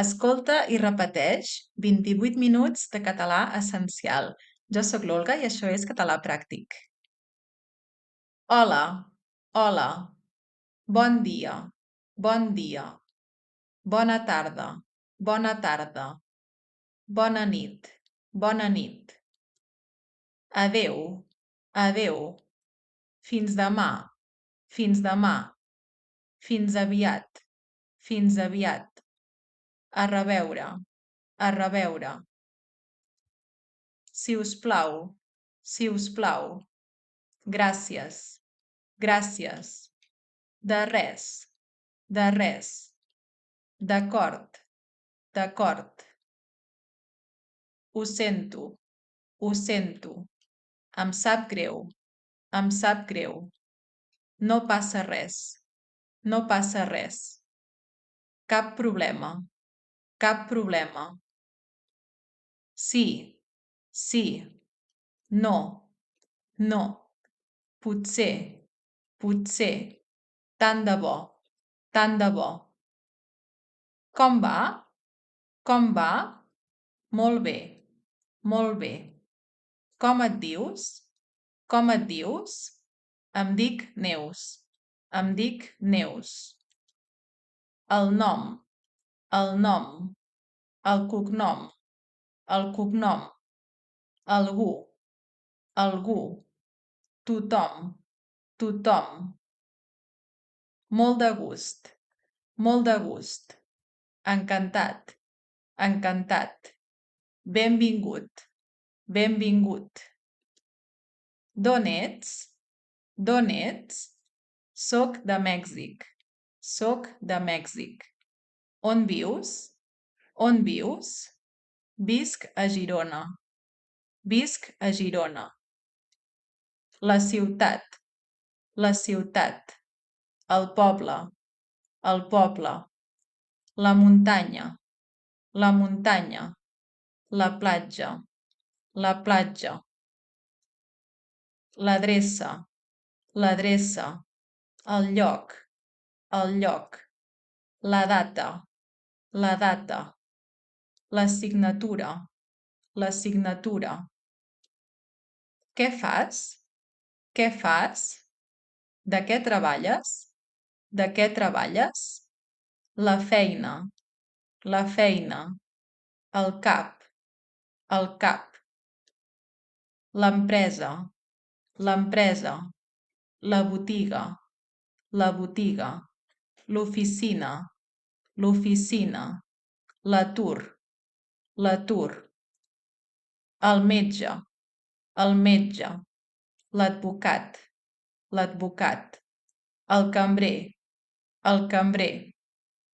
Escolta i repeteix 28 minuts de català essencial. Jo sóc l'Olga i això és Català Pràctic. Hola, hola, bon dia, bon dia, bona tarda, bona tarda, bona nit, bona nit. Adeu, adeu, fins demà, fins demà, fins aviat, fins aviat. A reveure, a reveure. Si us plau, si us plau. Gràcies, gràcies. De res, de res. D'acord, d'acord. Ho sento, ho sento. Em sap greu, em sap greu. No passa res, no passa res. Cap problema, cap problema. Sí, sí. No, no. Potser, potser. Tant de bo, tant de bo. Com va? Com va? Molt bé, molt bé. Com et dius? Com et dius? Em dic Neus. Em dic Neus. El nom, el nom. El cognom, el cognom. Algú, algú. Tothom, tothom. Molt de gust, molt de gust. Encantat, encantat. Benvingut, benvingut. D'on ets? D'on ets? Soc de Mèxic. Soc de Mèxic. On vius? On vius? Visc a Girona. Visc a Girona. La ciutat. La ciutat. El poble. El poble. La muntanya. La muntanya. La platja. La platja. L'adreça. L'adreça. El lloc. El lloc. La data. La data. La signatura. La signatura. Què fas? Què fas? De què treballes? De què treballes? La feina. La feina. El cap. El cap. L'empresa. L'empresa. La botiga. La botiga. L'oficina. L'oficina. L'atur. L'atur. El metge. El metge. L'advocat. L'advocat. El cambrer. El cambrer.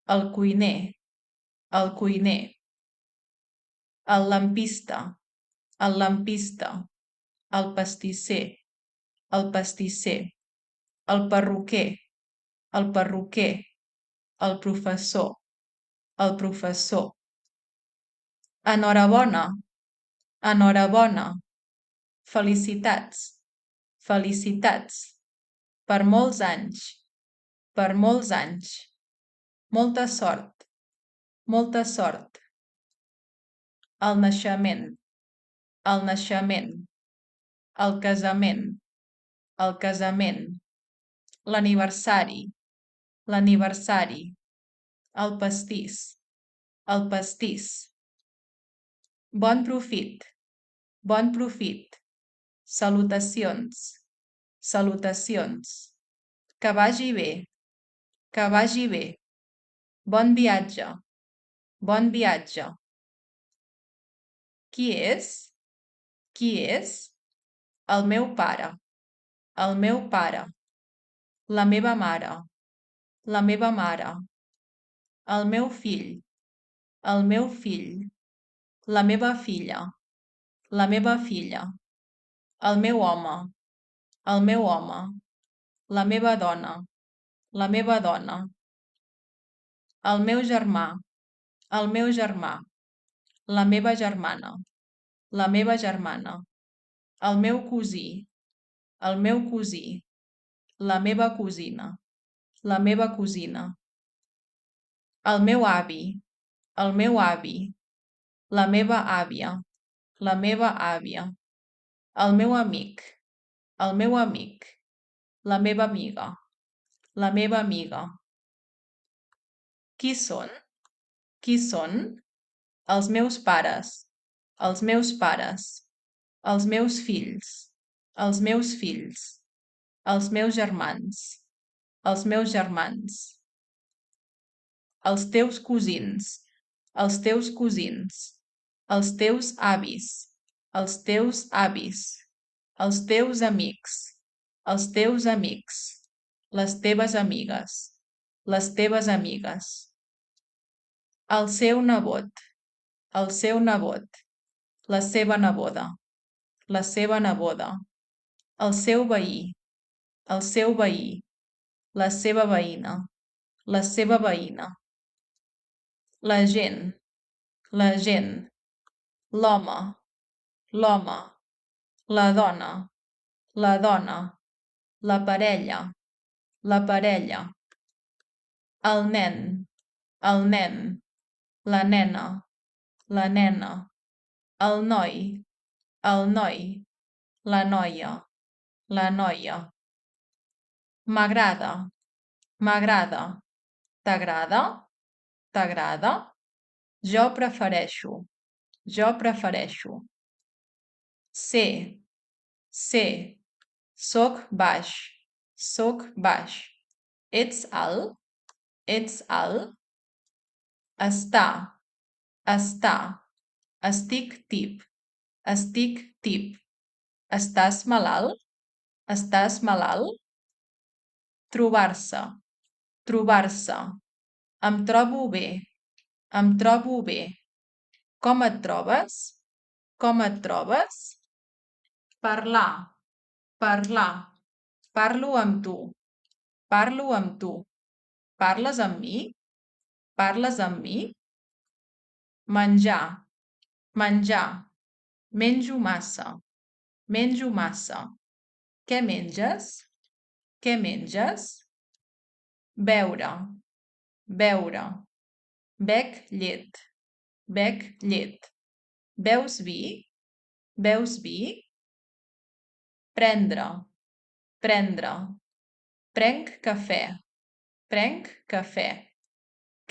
El cuiner. El cuiner. El lampista. El lampista. El pastisser. El pastisser. El perruquer. El perruquer. El professor. El professor. Enhorabona. Enhorabona. Felicitats. Felicitats. Per molts anys. Per molts anys. Molta sort. Molta sort. El naixement. El naixement. El casament. El casament. L'aniversari. L'aniversari. El pastís. El pastís. Bon profit. Bon profit. Salutacions. Salutacions. Que vagi bé. Que vagi bé. Bon viatge. Bon viatge. Qui és? Qui és? El meu pare. El meu pare. La meva mare. La meva mare. El meu fill. El meu fill. La meva filla. La meva filla. El meu home. El meu home. La meva dona. La meva dona. El meu germà. El meu germà. La meva germana. La meva germana. El meu cosí. El meu cosí. La meva cosina. La meva cosina. El meu avi. el meu avi, la meva àvia, la meva àvia, el meu amic, la meva amiga, la meva amiga. Qui són? Qui són? Els meus pares, els meus pares, els meus fills, els meus fills, els meus germans, els meus germans, els teus cosins, els teus cosins, els teus avis, els teus avis, els teus amics, els teus amics, les teves amigues, les teves amigues. El seu nebot, el seu nebot, la seva neboda, la seva neboda, el seu veí, el seu veí, la seva veïna, la seva veïna. La gent, l'home, l'home, la dona, la parella, el nen, la nena, el noi, la noia. M'agrada, t'agrada, jo prefereixo, ser, soc baix, ets alt, estar, estic tip, estàs malalt, trobar-se, em trobo bé, com et trobes? Parlar, parlo amb tu, parles amb mi? Menjar, menjo massa, què menges? Beure, bec llet, beus vi? Prendre, prenc cafè,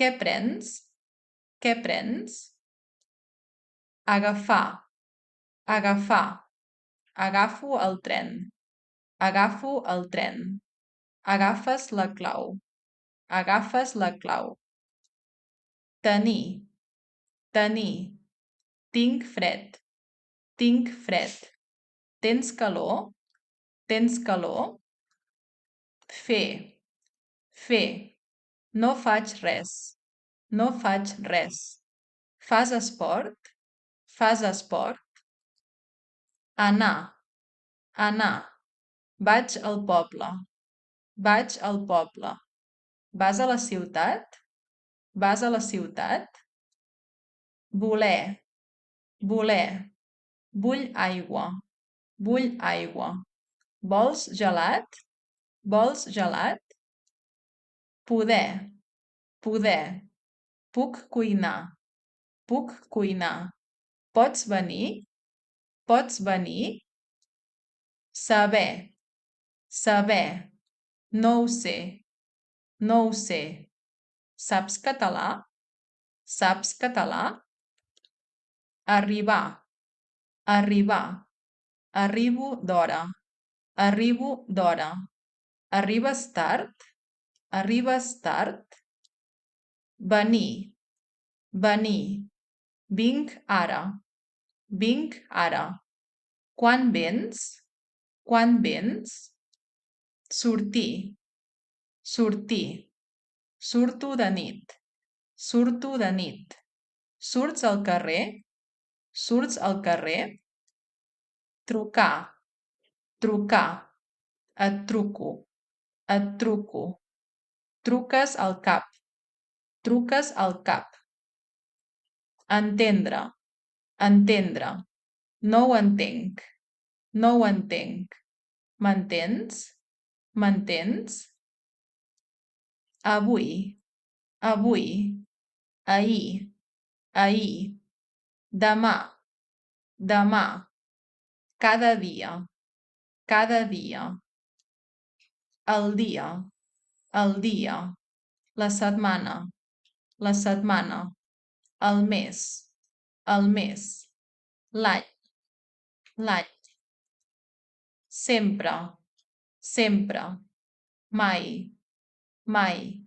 què prens? Agafar, agafo el tren, agafes la clau. Tenir, tinc fred, tens calor? Fer, no faig res, fas esport? Anar, vaig al poble, vas a la ciutat? Voler, vull aigua, vols gelat? Poder, puc cuinar, pots venir? Saber, no ho sé, saps català? Arribar, arribo d'hora, arribes tard? Venir, vinc ara, quan vens? Sortir, surto de nit, surts al carrer? Trucar, et truco, truques al cap, entendre, no ho entenc, m'entens? Avui, ahir, ahir, demà, demà, cada dia, el dia, la setmana, el mes, l'any, l'any, sempre, sempre, mai, mai,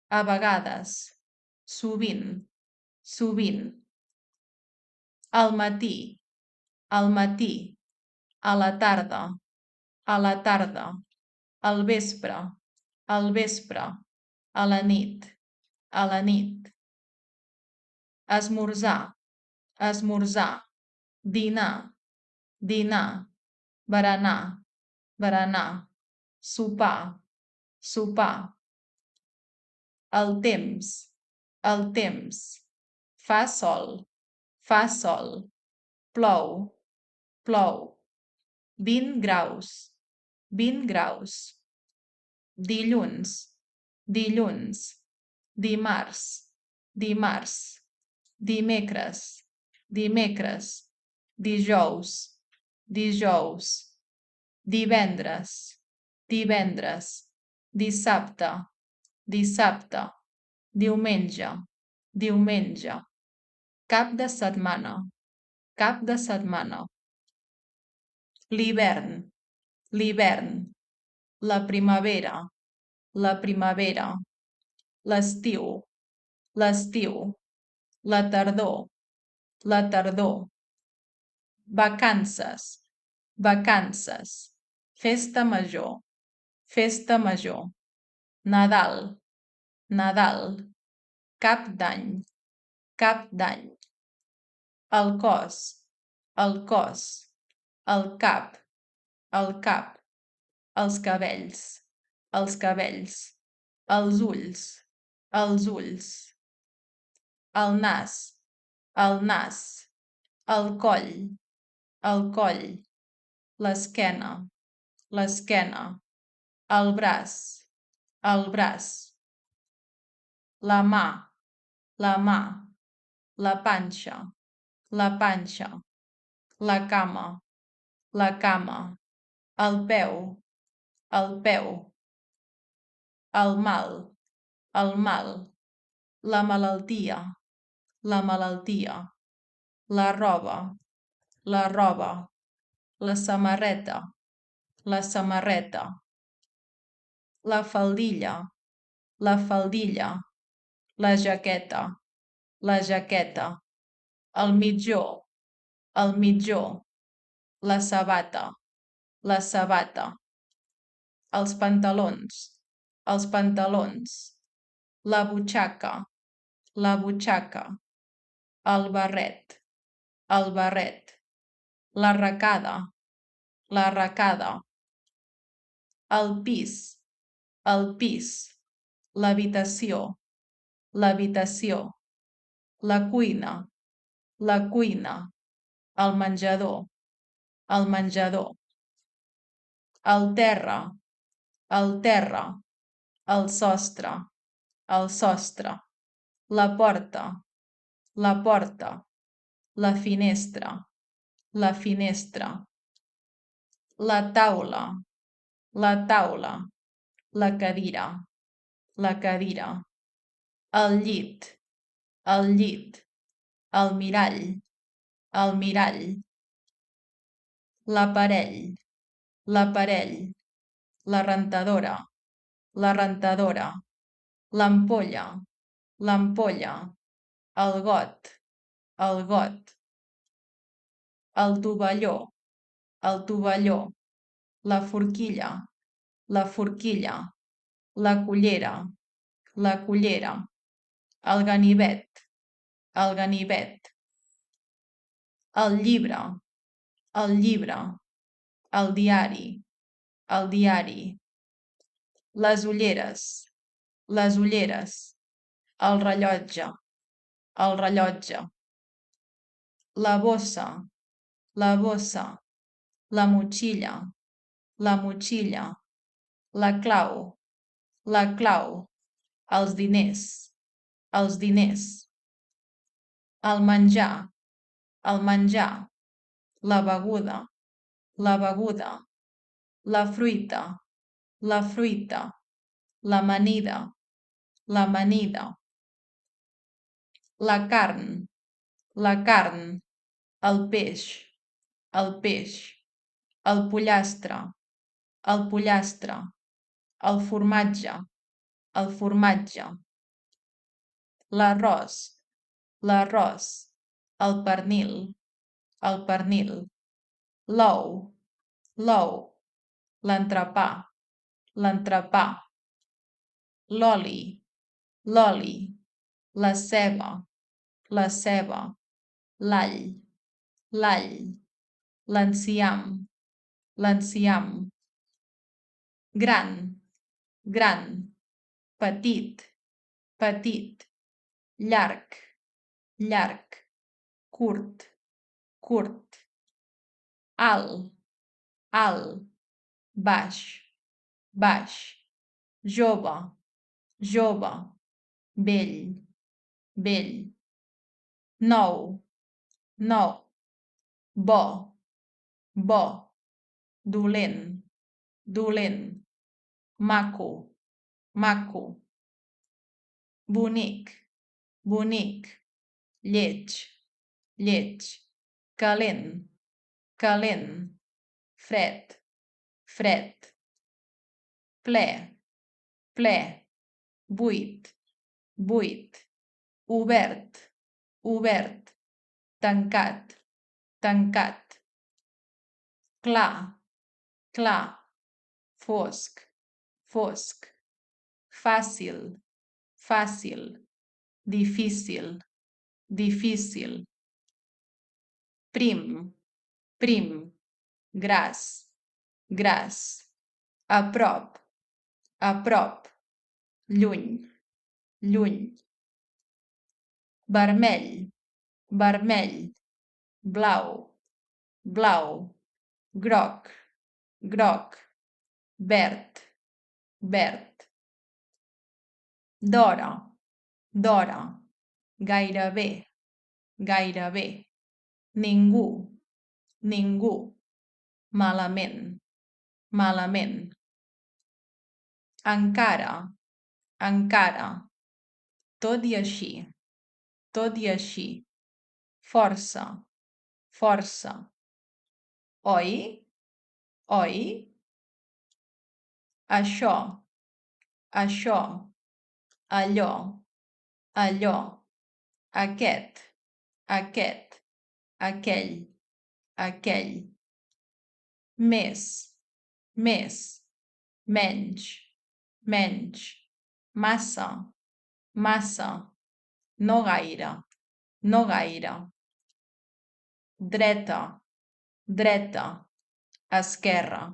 a vegades, sovint, sovint, al matí, a la tarda, al vespre, a la nit, esmorzar, dinar, berenar, sopar, el temps, fa sol, plou, 20 graus, dilluns, dimarts, dimecres, dijous, divendres, dissabte, diumenge, cap de setmana, l'hivern, la primavera, l'estiu, la tardor, vacances, festa major, Nadal, cap d'any, el cos, el cap, els cabells, els ulls, el nas, el coll, l'esquena, el braç, la mà, la panxa, la cama, el peu, el mal, la malaltia, la roba, la samarreta, la faldilla, la jaqueta, el mitjó, la sabata, els pantalons, la butxaca, el barret, l'arracada, el pis, l'habitació, la cuina, el menjador, el terra, el sostre, la porta, la finestra, la taula, la cadira, el llit, el mirall, l'aparell, la rentadora, l'ampolla, el got, el tovalló, la forquilla, la cullera, el ganivet, el llibre, el diari, les ulleres, el rellotge, la bossa, la motxilla, la clau, els diners, els diners, el menjar, la beguda, la fruita, l'amanida, la carn, el peix, el pollastre, el formatge, l'arròs, el pernil, l'ou, l'entrepà, l'oli, la ceba, l'all, l'enciam, gran, petit, llarg, curt, alt, baix, jove, vell, nou, bo, dolent, maco, bonic, lleig, calent, fred, ple, buit, obert, tancat, clar, fosc, fàcil, difícil, prim, gras, a prop, lluny, vermell, blau, groc, verd, d'hora, gairebé, ningú, malament, encara, tot i així, força, oi? Això, allò, aquest, aquell, més, menys, massa, no gaire, dreta, esquerra,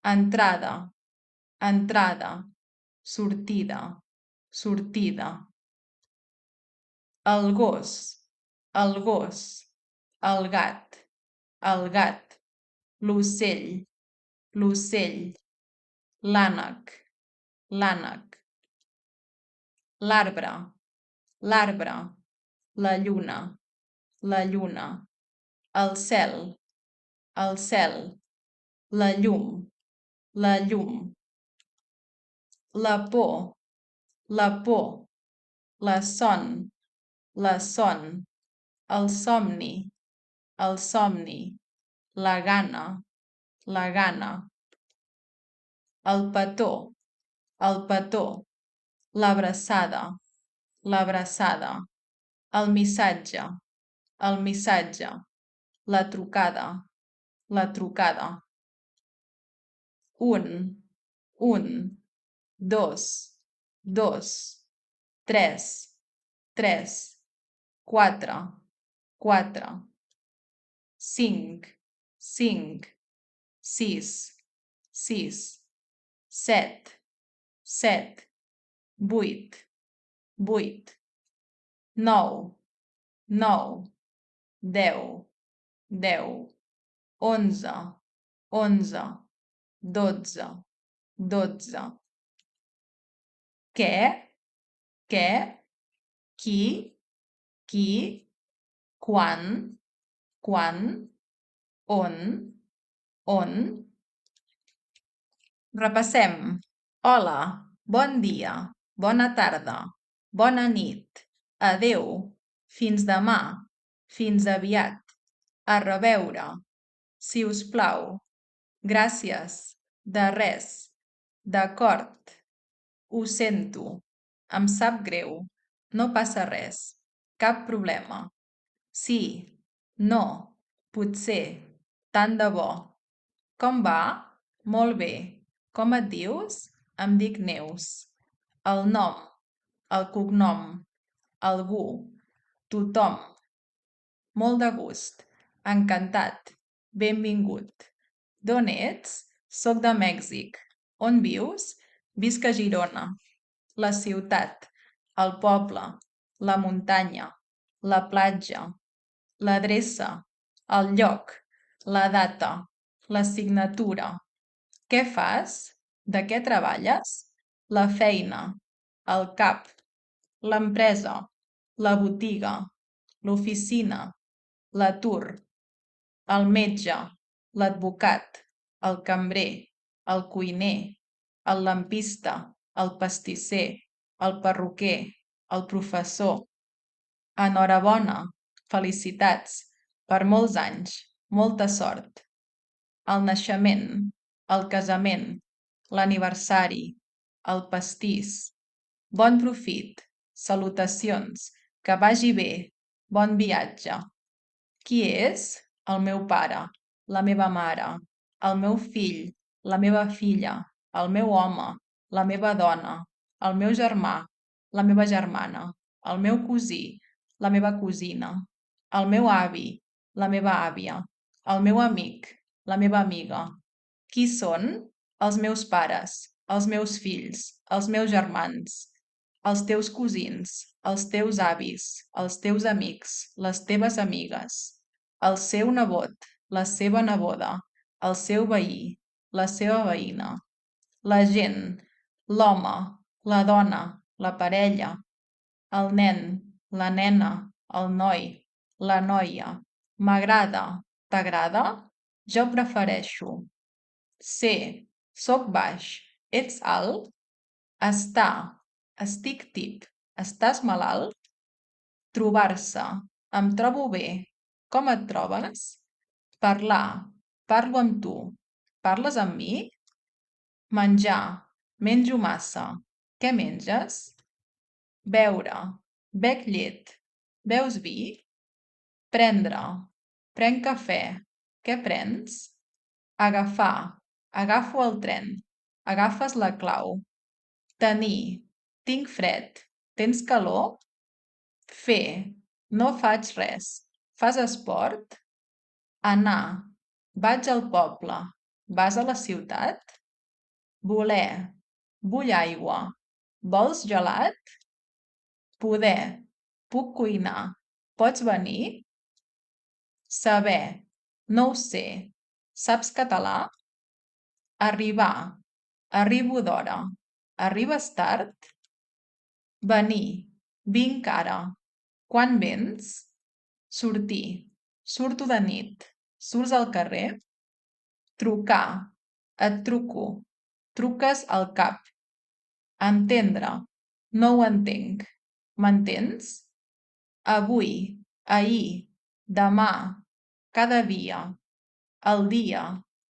entrada, sortida, el gos, el gat, l'ocell, l'ànec, l'arbre, la lluna, el cel, la llum, la por, la son, el somni, la gana, el petó, l'abraçada, el missatge, la trucada, un, dos, tres, quatre, cinc, sis, set, vuit, nou, deu, onze, dotze. Què? què, qui, quan, on. Repassem. Hola, bon dia, bona tarda, bona nit, adeu, fins demà, fins aviat, a reveure, si us plau, gràcies, de res, d'acord, ho sento, em sap greu, no passa res, cap problema. Sí, no, potser, tant de bo. Com va? Molt bé. Com et dius? Em dic Neus. El nom, el cognom, algú, tothom. Molt de gust. Encantat. Benvingut. D'on ets? Soc de Mèxic. On vius? Visc a Girona. La ciutat, el poble, la muntanya, la platja, l'adreça, el lloc, la data, la signatura. Què fas? De què treballes? La feina, el cap, l'empresa, la botiga, l'oficina, l'atur, el metge, l'advocat, el cambrer, el cuiner, el lampista, el pastisser, el perruquer, el professor. Enhorabona, felicitats, per molts anys, molta sort. El naixement, el casament, l'aniversari, el pastís. Bon profit, salutacions, que vagi bé, bon viatge. Qui és? El meu pare, la meva mare, el meu fill, la meva filla, el meu home, la meva dona, el meu germà, la meva germana, el meu cosí, la meva cosina, el meu avi, la meva àvia, el meu amic, la meva amiga. Qui són? Els meus pares, els meus fills, els meus germans, els teus cosins, els teus avis, els teus amics, les teves amigues, el seu nebot, la seva neboda, el seu veí, la seva veïna, la gent, l'home, la dona, la parella, el nen, la nena, el noi, la noia. M'agrada, t'agrada? Jo prefereixo. Ser, soc baix, ets alt? Estar, estic tip, estàs malalt? Trobar-se, em trobo bé, com et trobes? Parlar, parlo amb tu, parles amb mi? Menjar, menjo massa, què menges? Beure, bec llet, beus vi? Prendre, prenc cafè, què prens? Agafar, agafo el tren, agafes la clau. Tenir, tinc fred, tens calor? Fer, no faig res, fas esport? Anar, vaig al poble, vas a la ciutat? Voler, vull aigua, vols gelat? Poder, puc cuinar, pots venir? Saber, no ho sé, saps català? Arribar, arribo d'hora, arribes tard? Venir, vinc ara, quan vens? Sortir, surto de nit, surts al carrer? Trucar, et truco, truques al cap. Entendre, no ho entenc, m'entens? Avui, ahir, demà, cada dia, el dia,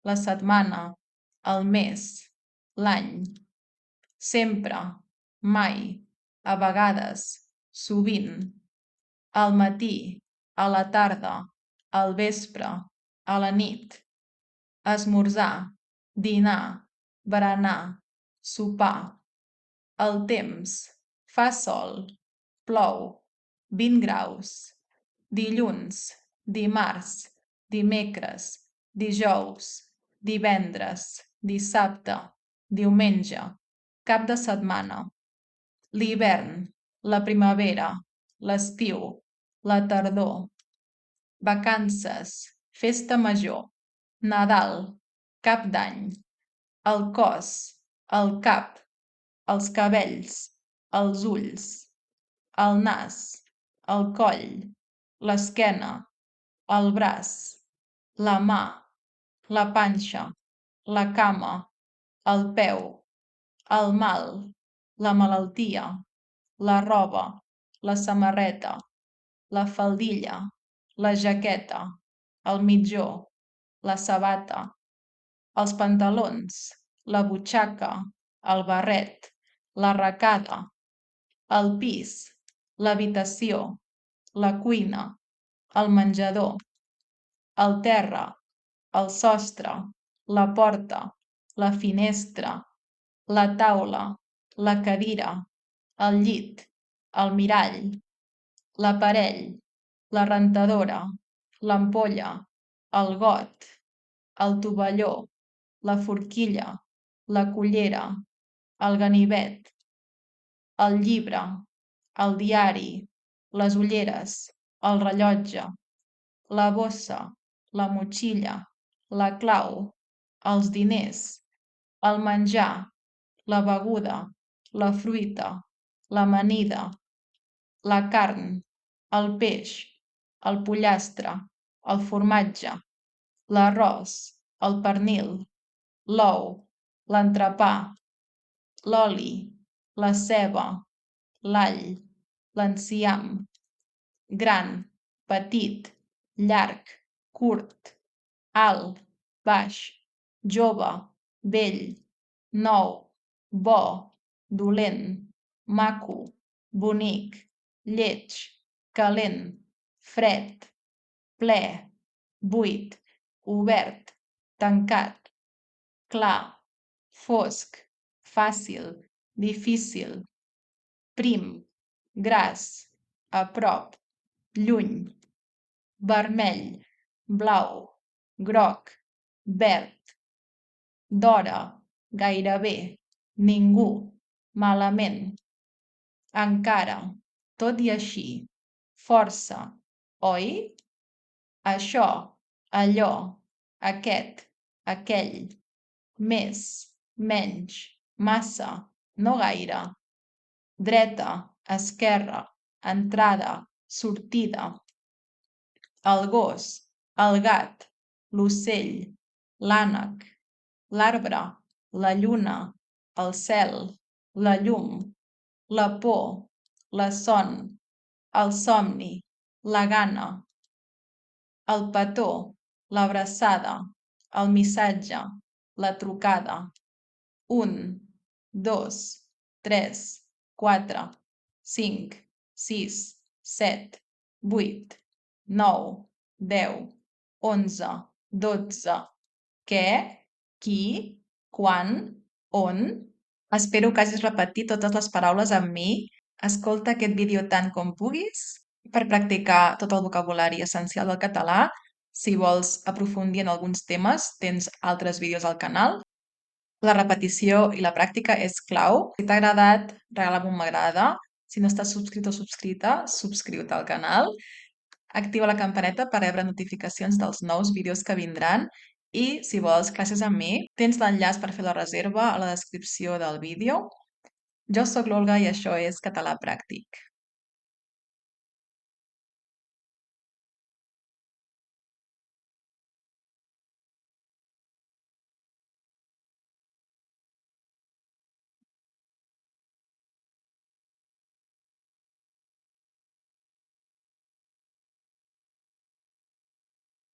la setmana, el mes, l'any. Sempre, mai, a vegades, sovint. Al matí, a la tarda, al vespre, a la nit. Esmorzar, dinar, berenar, sopar. El temps, fa sol, plou, 20 graus. Dilluns, dimarts, dimecres, dijous, divendres, dissabte, diumenge, cap de setmana. L'hivern, la primavera, l'estiu, la tardor. Vacances, festa major, Nadal, Cap d'Any. El cos, el cap, els cabells, els ulls. el nas, el coll, l'esquena, el braç, la mà, la panxa, la cama, el peu, el mal, la malaltia, la roba, la samarreta, la faldilla, la jaqueta, el mitjó, la sabata, els pantalons, la butxaca, el barret, l'arracada, el pis, l'habitació, la cuina, el menjador, el terra, el sostre, la porta, la finestra, la taula, la cadira, el llit, el mirall, l'aparell, la rentadora, l'ampolla, el got, el tovalló, la forquilla, la cullera, el ganivet, el llibre, el diari, les ulleres, el rellotge, la bossa, la motxilla, la clau, els diners, el menjar, la beguda, la fruita, l'amanida, la carn, el peix, el pollastre, el formatge, l'arròs, el pernil, l'ou, l'entrepà, l'oli, la ceba, l'all, l'enciam, gran, petit, llarg, curt, alt, baix, jove, vell, nou, bo, dolent, maco, bonic, lleig, calent, fred, ple, buit, obert, tancat, clar, fosc, fàcil, difícil, prim, gras, a prop, lluny, vermell, blau, groc, verd, d'hora, gairebé, ningú, malament, encara, tot i així, força, oi? Això, allò, aquest, aquell, més, menys, massa, no gaire, dreta, esquerra, entrada, sortida, el gos, el gat, l'ocell, l'ànec, l'arbre, la lluna, el cel, la llum, la por, la son, el somni, la gana, el petó, l'abraçada, el missatge, la trucada, 1, 2, 3, 4, 5, 6, 7, 8, 9, 10, 11, 12. Què? Qui? Quan? On? Espero que hagis repetit totes les paraules amb mi. Escolta aquest vídeo tant com puguis per practicar tot el vocabulari essencial del català. Si vols aprofundir en alguns temes, tens altres vídeos al canal. La repetició i la pràctica és clau. Si t'ha agradat, regala'm un m'agrada. Si no estàs subscrit o subscrita, subscriu-te al canal. Activa la campaneta per rebre notificacions dels nous vídeos que vindran. I si vols classes amb mi, tens l'enllaç per fer la reserva a la descripció del vídeo. Jo sóc l'Olga i això és Català Pràctic.